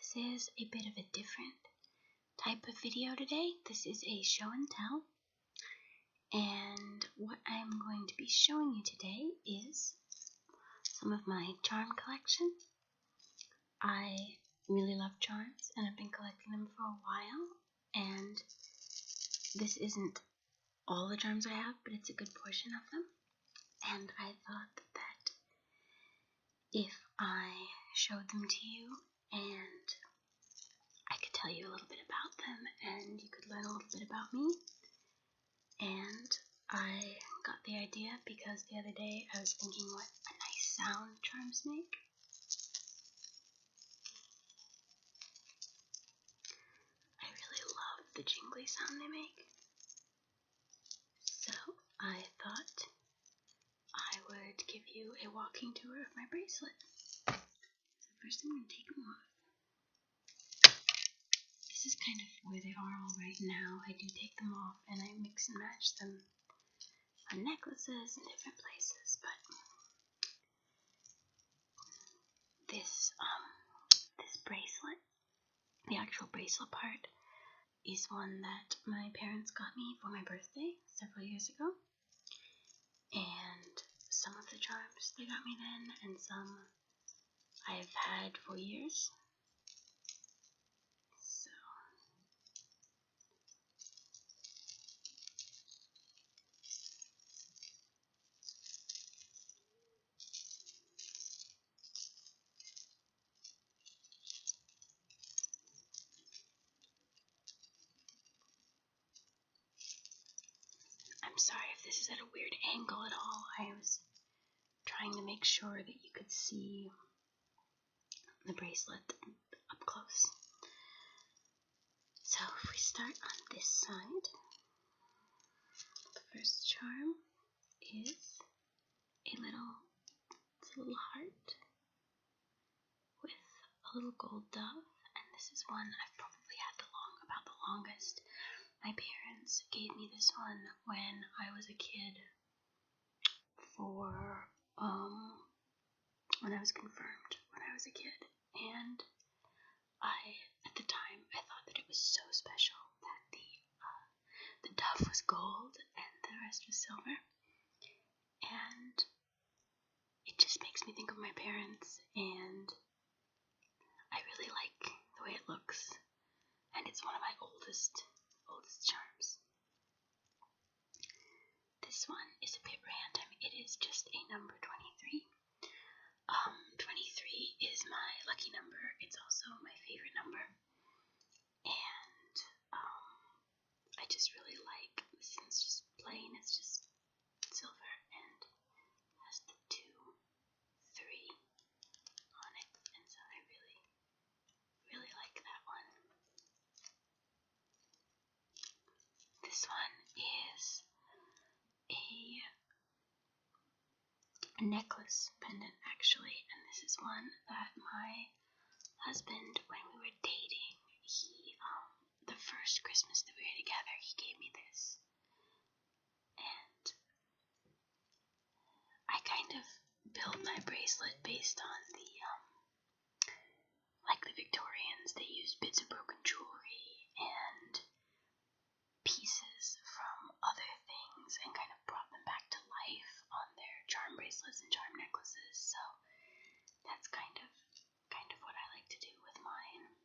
This is a bit of a different type of video today. This is a show and tell, and what I'm going to be showing you today is some of my charm collection. I really love charms and I've been collecting them for a while, and this isn't all the charms I have, but it's a good portion of them. And I thought that if I showed them to you and I could tell you a little bit about them and you could learn a little bit about me. And I got the idea because the other day I was thinking what a nice sound charms make. I really love the jingly sound they make. So I thought I would give you a walking tour of my bracelet. So first I'm going to take them off. This is kind of where they are all right now. I do take them off and I mix and match them on necklaces in different places, but this bracelet, the actual bracelet part, is one that my parents got me for my birthday several years ago. And some of the charms they got me then, and some I've had for years. So I'm sorry if this is at a weird angle at all. I was trying to make sure that you could see the bracelet up close. So if we start on this side, the first charm is a little heart with a little gold dove, and this is one I've probably had about the longest. My parents gave me this one when I was a kid for when I was confirmed when I was a kid, and at the time I thought that it was so special that the dove was gold and the rest was silver, and it just makes me think of my parents, and I really like the way it looks, and it's one of my oldest charms. This one is a bit random. It is just a number 23. 23 is my lucky number. It's also my favorite number. And I just really like, this one's just plain, it's just silver and has the 2, 3 on it. And so I really, really like that one. This one is a necklace pendant, actually, and this is one that my husband, when we were dating, the first Christmas that we were together, he gave me this, and I kind of built my bracelet based on like the Victorians. They used bits of broken jewelry and pieces from other things and kind of brought them back to life on their charm bracelets and charm necklaces. So that's kind of what I like to do with mine. And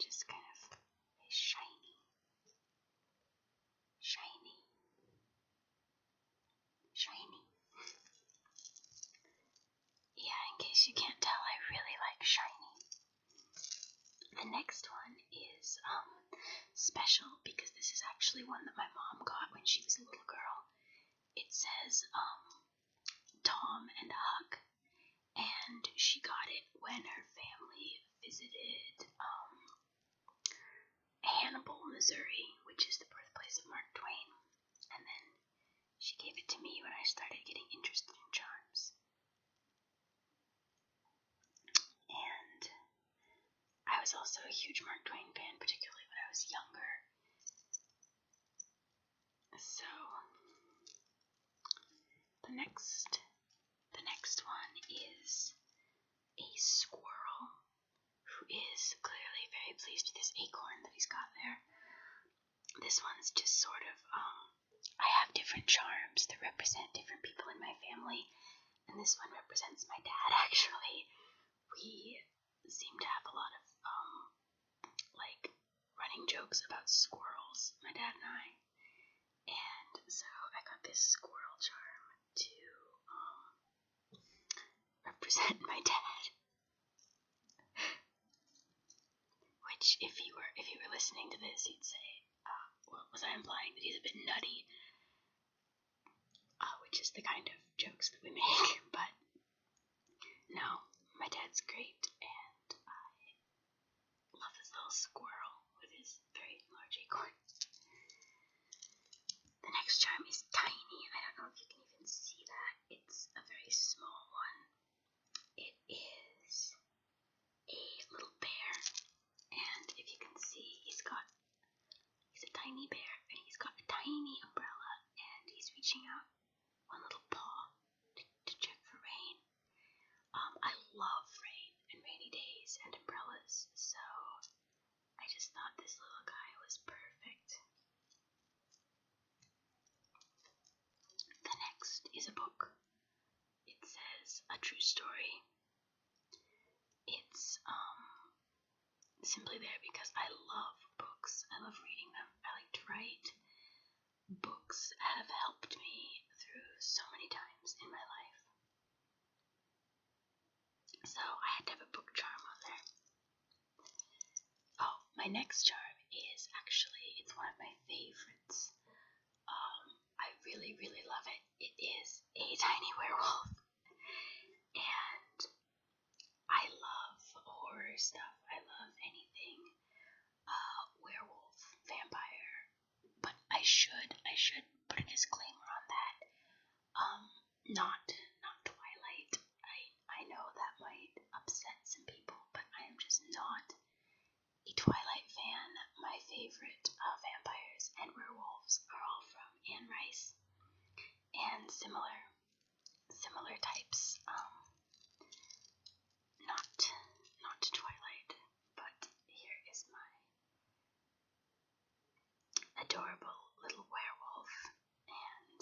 just kind of a shiny. Yeah, in case you can't tell, I really like shiny. The next one is special because this is actually one that my mom got when she was a little girl. It says Tom and Huck, and she got it when her family visited Hannibal, Missouri, which is the birthplace of Mark Twain. And then she gave it to me when I started getting interested in charms. And I was also a huge Mark Twain fan, particularly when I was younger. So the next one is a squirrel, is clearly very pleased with this acorn that he's got there. This one's just sort of, I have different charms that represent different people in my family, and this one represents my dad, actually. We seem to have a lot of, like, running jokes about squirrels, my dad and I, and so I got this squirrel charm to, represent my dad. Which, if you were listening to this, you'd say, well, was I implying that he's a bit nutty? Which is the kind of jokes that we make, but no, my dad's great, and I love this little squirrel with his very large acorn. The next charm is tiny. I don't know if you can even see that. It's a very small one. It is a little bear, and if you can see, he's a tiny bear, and he's got a tiny umbrella, and he's reaching out one little paw to check for rain. I love rain and rainy days and umbrellas, so I just thought this little guy was perfect. The next is a book. It says A True Story. It's simply there because I love books. I love reading them. I like to write. Books have helped me through so many times in my life. So I had to have a book charm on there. Oh, my next charm is it's one of my favorites. I really, really love it. It is a tiny werewolf. And I love horror stuff. I love anything werewolf, vampire. But I should put a disclaimer on that. Not Twilight. I know that might upset some people, but I am just not a Twilight fan. My favorite vampires and werewolves are all from Anne Rice and similar types. Not Twilight, but here is my adorable little werewolf, and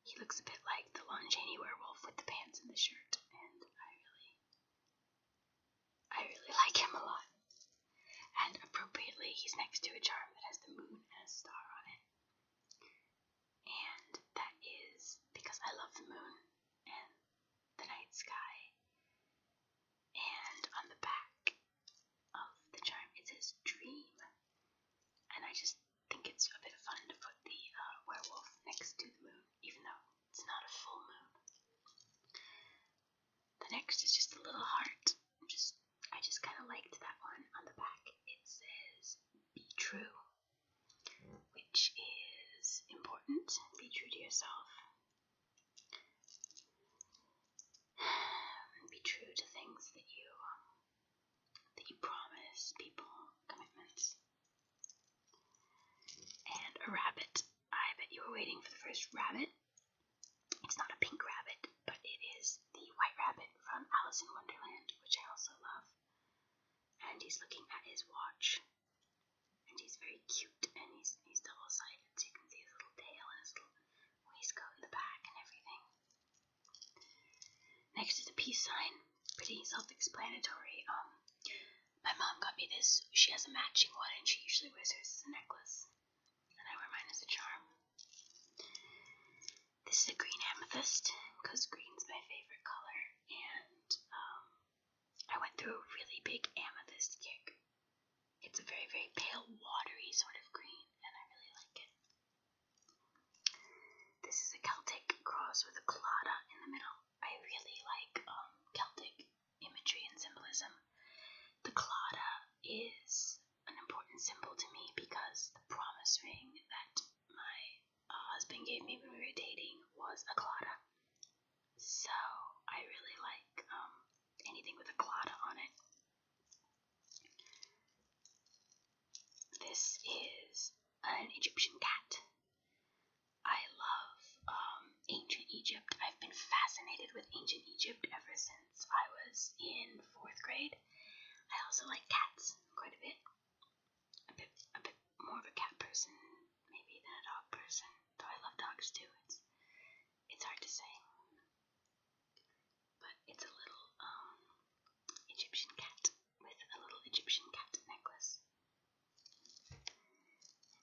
he looks a bit like the Lon Chaney werewolf with the pants and the shirt, and I really like him a lot. And appropriately, he's next to a charm that has the moon and a star on it. And that is because I love the moon and the night sky. And on the back of the charm it says dream. And I just think it's a bit of fun to put the werewolf next to the moon, even though it's not a full moon. The next is just a little heart. I just kind of liked that one on the back. It says be true, which is important. Be true to yourself. Be true to things that you promise people, commitments. And a rabbit. I bet you were waiting for the first rabbit. It's not a pink rabbit, but it is the white rabbit from Alice in Wonderland, which I also love. And he's looking at his watch. And he's very cute, and he's double-sided, so you can see his little tail and his little waistcoat in the back and everything. Next is a peace sign. Pretty self-explanatory. My mom got me this. She has a matching one, and she usually wears hers as a necklace. And I wear mine as a charm. This is a green amethyst, because green's my favorite color, and I went through a really big amethyst kick. It's a very, very pale, watery sort of green, and I really like it. This is a Celtic cross with a claddagh in the middle. I really like Celtic imagery and symbolism. The claddagh is an important symbol to me because the promise ring that my husband gave me when we were dating was a claddagh. So I really like anything with a claddagh on it. This is an Egyptian cat. I love ancient Egypt. I've been fascinated with ancient Egypt ever since I was in 4th grade. I also like cats quite a bit. A bit more of a cat person maybe than a dog person. Though I love dogs too. It's hard to say. But it's a little Egyptian cat with a little Egyptian cat necklace.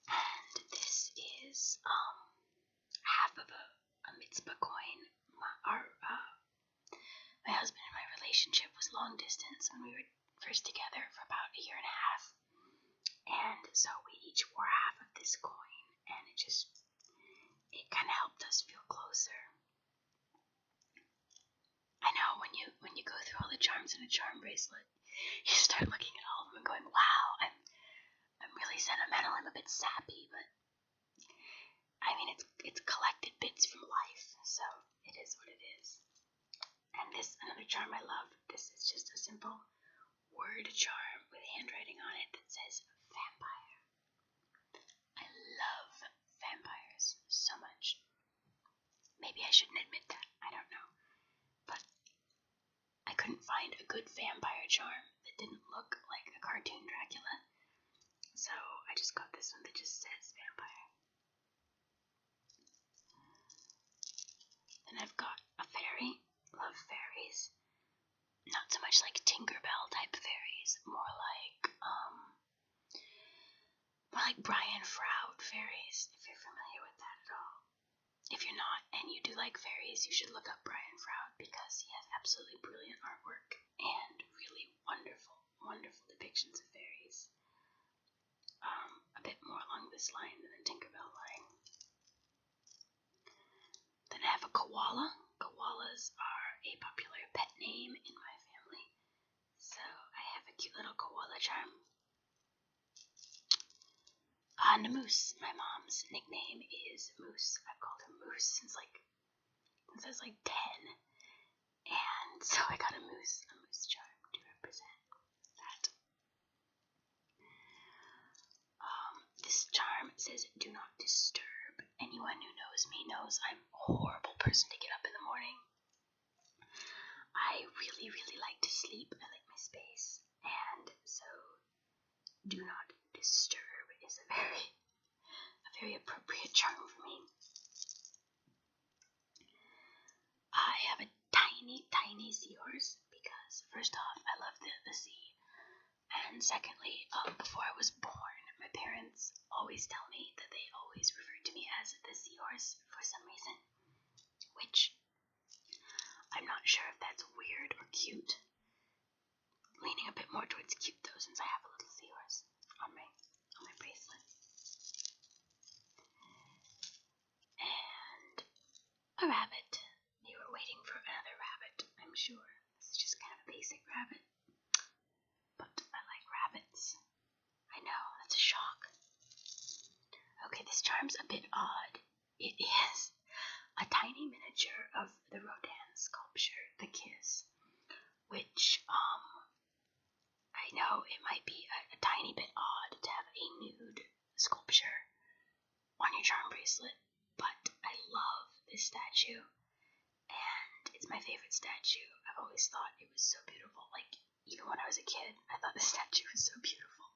And this is half of a mitzvah coin. My husband and my relationship was long distance when we were first together for about a year and a half. And so we each wore half of this coin, and it kind of helped us feel closer. I know when you go through all the charms in a charm bracelet, you start looking at all of them and going, wow, I'm really sentimental, I'm a bit sappy, but I mean it's collected bits from life, so it is what it is. And this, another charm I love, this is just a simple word charm with handwriting on it that says vampire. I love vampires so much. Maybe I shouldn't admit that, I don't know. But I couldn't find a good vampire charm that didn't look like a cartoon Dracula. So I just got this one that just says vampire. Then I've got a fairy. Love fairies. Not so much like Tinkerbell type fairies, more like Brian Froud fairies, if you're familiar with that at all. If you're not, and you do like fairies, you should look up Brian Froud because he has absolutely brilliant artwork and really wonderful, wonderful depictions of fairies. A bit more along this line than the Tinkerbell line. Then I have a koala. Koalas are a popular pet name in my family. So I have a cute little koala charm. Moose. My mom's nickname is Moose. I've called her Moose since I was like 10. And so I got a moose charm to represent that. This charm says do not disturb. Anyone who knows me knows I'm a horrible person to get up in the morning. I really, really like to sleep. I like my space. And so do not disturb is a very appropriate charm for me. I have a tiny, tiny seahorse because first off, I love the sea. And secondly, before I was born, my parents always tell me that they always refer to me as the seahorse for some reason, which I'm not sure if that's weird or cute. Leaning a bit more towards cute though, since I have a little seahorse on my bracelet. And a rabbit. You were waiting for another rabbit, I'm sure. This is just kind of a basic rabbit. But I like rabbits. I know, that's a shock. Okay, this charm's a bit odd. It is a tiny miniature of the Rodin sculpture, The Kiss, which, I know it might be a tiny bit odd to have a nude sculpture on your charm bracelet, but I love this statue, and it's my favorite statue. I've always thought it was so beautiful. Like, even when I was a kid, I thought the statue was so beautiful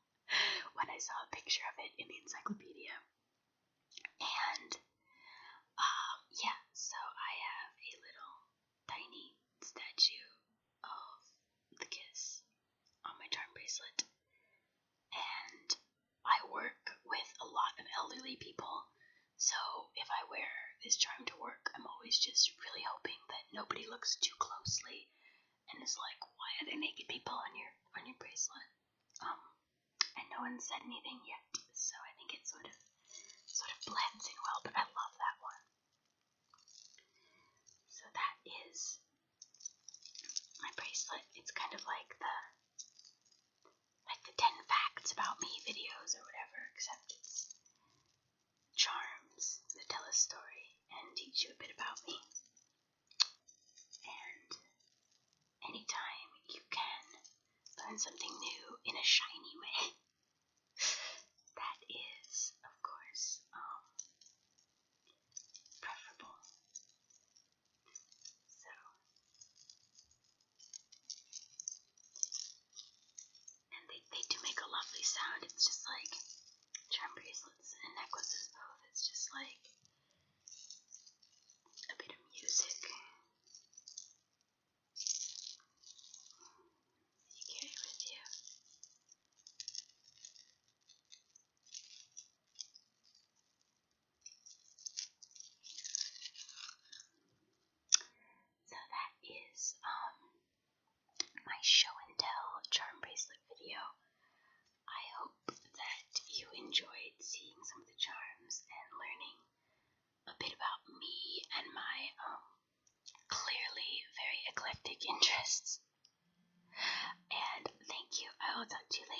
when I saw a picture of it in the encyclopedia. And, yeah, so I have a little tiny statue of the Kiss on my charm bracelet. And I work with a lot of elderly people, so if I wear this charm to work, I'm always just really hoping that nobody looks too closely and is like, why are there naked people on your bracelet? And no one said anything yet, so I think it sort of blends in well, but I love that one. So that is my bracelet. It's kind of like the 10 facts about me videos or whatever, except it's charms that tell a story and teach you a bit about me. And anytime you can learn something new in a shiny way, that is, of course, preferable. So, sound. It's just like charm bracelets and necklaces both. It's just like a bit of music. You carry with you. So that is my show and tell charm bracelet video. I hope that you enjoyed seeing some of the charms and learning a bit about me and my clearly very eclectic interests. And thank you. I will talk to you later.